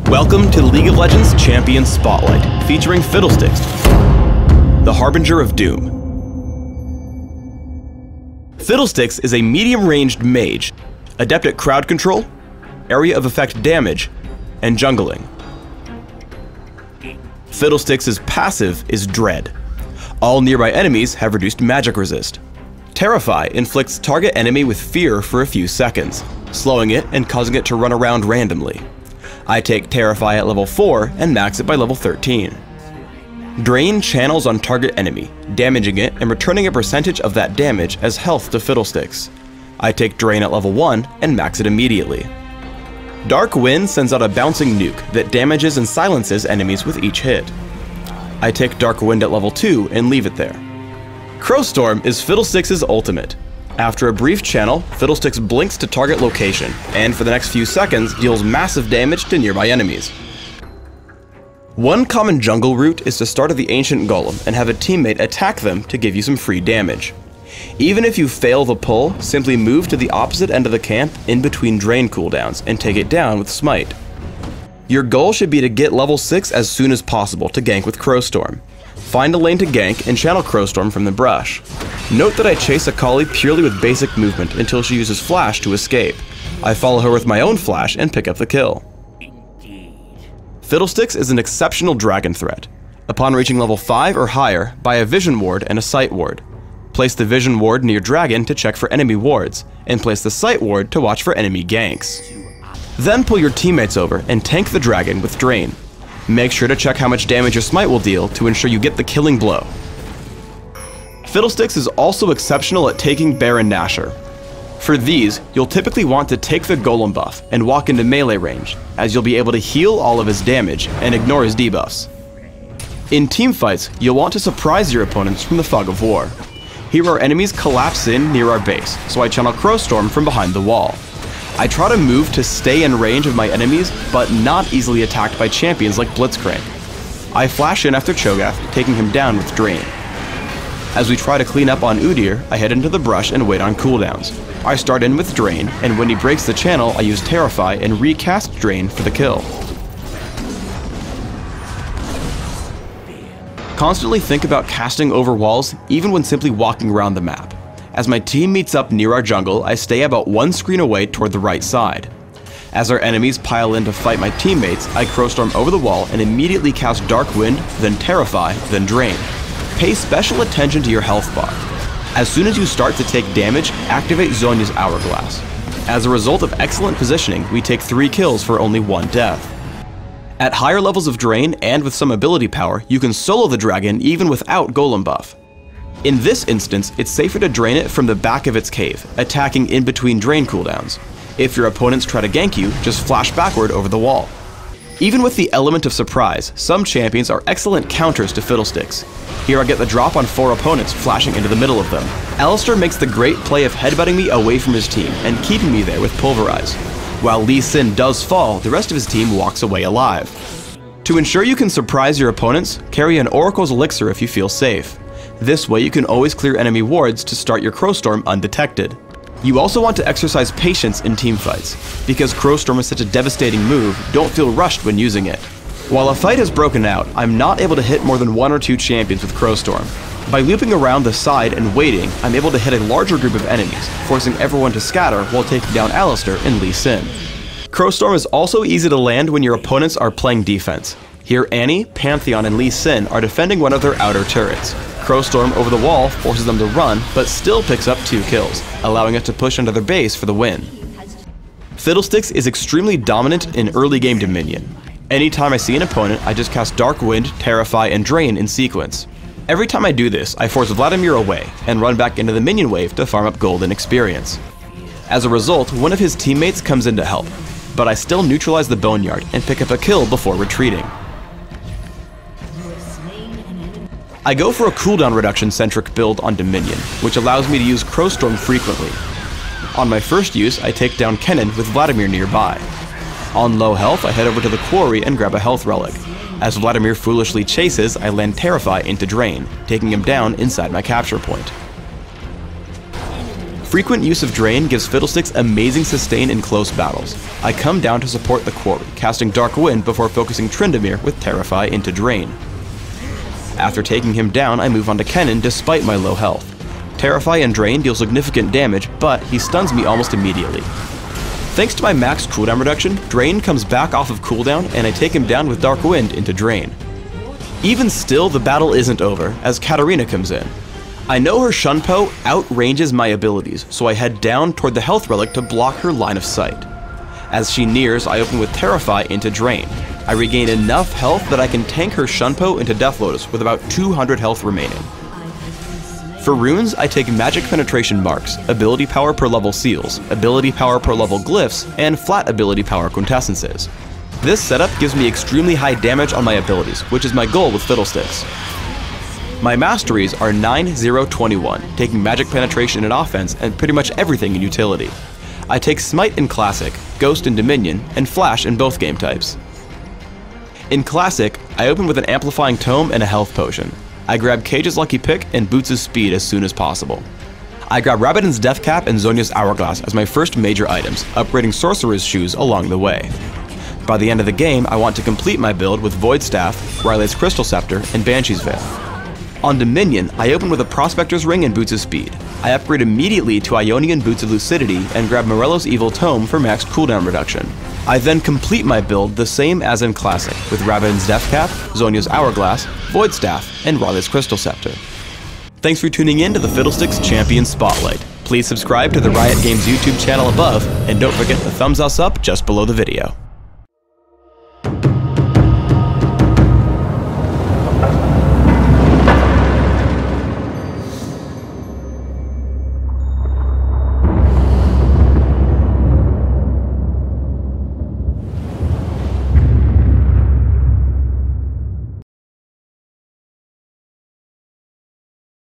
Welcome to League of Legends Champion Spotlight, featuring Fiddlesticks, the Harbinger of Doom. Fiddlesticks is a medium-ranged mage, adept at crowd control, area of effect damage, and jungling. Fiddlesticks' passive is Dread. All nearby enemies have reduced magic resist. Terrify inflicts target enemy with fear for a few seconds, slowing it and causing it to run around randomly. I take Terrify at level 4 and max it by level 13. Drain channels on target enemy, damaging it and returning a percentage of that damage as health to Fiddlesticks. I take Drain at level 1 and max it immediately. Dark Wind sends out a bouncing nuke that damages and silences enemies with each hit. I take Dark Wind at level 2 and leave it there. Crowstorm is Fiddlesticks' ultimate. After a brief channel, Fiddlesticks blinks to target location, and for the next few seconds deals massive damage to nearby enemies. One common jungle route is to start at the Ancient Golem and have a teammate attack them to give you some free damage. Even if you fail the pull, simply move to the opposite end of the camp in between drain cooldowns and take it down with Smite. Your goal should be to get level 6 as soon as possible to gank with Crowstorm. Find a lane to gank and channel Crowstorm from the brush. Note that I chase Akali purely with basic movement until she uses Flash to escape. I follow her with my own Flash and pick up the kill. Fiddlesticks is an exceptional dragon threat. Upon reaching level 5 or higher, buy a Vision Ward and a Sight Ward. Place the Vision Ward near Dragon to check for enemy wards, and place the Sight Ward to watch for enemy ganks. Then pull your teammates over and tank the Dragon with Drain. Make sure to check how much damage your Smite will deal to ensure you get the killing blow. Fiddlesticks is also exceptional at taking Baron Nashor. For these, you'll typically want to take the Golem buff and walk into melee range, as you'll be able to heal all of his damage and ignore his debuffs. In teamfights, you'll want to surprise your opponents from the Fog of War. Here our enemies collapse in near our base, so I channel Crowstorm from behind the wall. I try to move to stay in range of my enemies, but not easily attacked by champions like Blitzcrank. I flash in after Cho'Gath, taking him down with Drain. As we try to clean up on Udyr, I head into the brush and wait on cooldowns. I start in with Drain, and when he breaks the channel, I use Terrify and recast Drain for the kill. Constantly think about casting over walls, even when simply walking around the map. As my team meets up near our jungle, I stay about one screen away toward the right side. As our enemies pile in to fight my teammates, I Crowstorm over the wall and immediately cast Dark Wind, then Terrify, then Drain. Pay special attention to your health bar. As soon as you start to take damage, activate Zhonya's Hourglass. As a result of excellent positioning, we take 3 kills for only 1 death. At higher levels of Drain and with some ability power, you can solo the dragon even without Golem buff. In this instance, it's safer to drain it from the back of its cave, attacking in between drain cooldowns. If your opponents try to gank you, just flash backward over the wall. Even with the element of surprise, some champions are excellent counters to Fiddlesticks. Here I get the drop on 4 opponents, flashing into the middle of them. Alistar makes the great play of headbutting me away from his team and keeping me there with Pulverize. While Lee Sin does fall, the rest of his team walks away alive. To ensure you can surprise your opponents, carry an Oracle's Elixir if you feel safe. This way you can always clear enemy wards to start your Crowstorm undetected. You also want to exercise patience in teamfights. Because Crowstorm is such a devastating move, don't feel rushed when using it. While a fight has broken out, I'm not able to hit more than 1 or 2 champions with Crowstorm. By looping around the side and waiting, I'm able to hit a larger group of enemies, forcing everyone to scatter while taking down Alistar and Lee Sin. Crowstorm is also easy to land when your opponents are playing defense. Here Annie, Pantheon, and Lee Sin are defending one of their outer turrets. Crowstorm over the wall forces them to run, but still picks up 2 kills, allowing us to push into their base for the win. Fiddlesticks is extremely dominant in early game Dominion. Anytime I see an opponent, I just cast Dark Wind, Terrify, and Drain in sequence. Every time I do this, I force Vladimir away and run back into the minion wave to farm up gold and experience. As a result, one of his teammates comes in to help, but I still neutralize the Boneyard and pick up a kill before retreating. I go for a cooldown reduction centric build on Dominion, which allows me to use Crowstorm frequently. On my first use, I take down Kennen with Vladimir nearby. On low health, I head over to the quarry and grab a health relic. As Vladimir foolishly chases, I land Terrify into Drain, taking him down inside my capture point. Frequent use of Drain gives Fiddlesticks amazing sustain in close battles. I come down to support the quarry, casting Dark Wind before focusing Tryndamere with Terrify into Drain. After taking him down, I move on to Kennen despite my low health. Terrify and Drain deal significant damage, but he stuns me almost immediately. Thanks to my max cooldown reduction, Drain comes back off of cooldown and I take him down with Dark Wind into Drain. Even still, the battle isn't over, as Katarina comes in. I know her Shunpo outranges my abilities, so I head down toward the health relic to block her line of sight. As she nears, I open with Terrify into Drain. I regain enough health that I can tank her Shunpo into Death Lotus with about 200 health remaining. For runes, I take Magic Penetration Marks, Ability Power per level Seals, Ability Power per level Glyphs, and Flat Ability Power Quintessences. This setup gives me extremely high damage on my abilities, which is my goal with Fiddlesticks. My masteries are 9-0-21, taking Magic Penetration in offense and pretty much everything in utility. I take Smite in Classic, Ghost in Dominion, and Flash in both game types. In Classic, I open with an Amplifying Tome and a Health Potion. I grab Cage's Lucky Pick and Boots' Speed as soon as possible. I grab Rabadon's Death Cap and Zhonya's Hourglass as my first major items, upgrading Sorcerer's Shoes along the way. By the end of the game, I want to complete my build with Void Staff, Rylaith's Crystal Scepter, and Banshee's Veil. On Dominion, I open with a Prospector's Ring and Boots' Speed. I upgrade immediately to Ionian Boots of Lucidity and grab Morello's Evil Tome for max cooldown reduction. I then complete my build the same as in Classic, with Rabadon's Death Cap, Zhonya's Hourglass, Void Staff, and Rylaith's Crystal Scepter. Thanks for tuning in to the Fiddlesticks Champion Spotlight. Please subscribe to the Riot Games YouTube channel above, and don't forget the thumbs us up just below the video.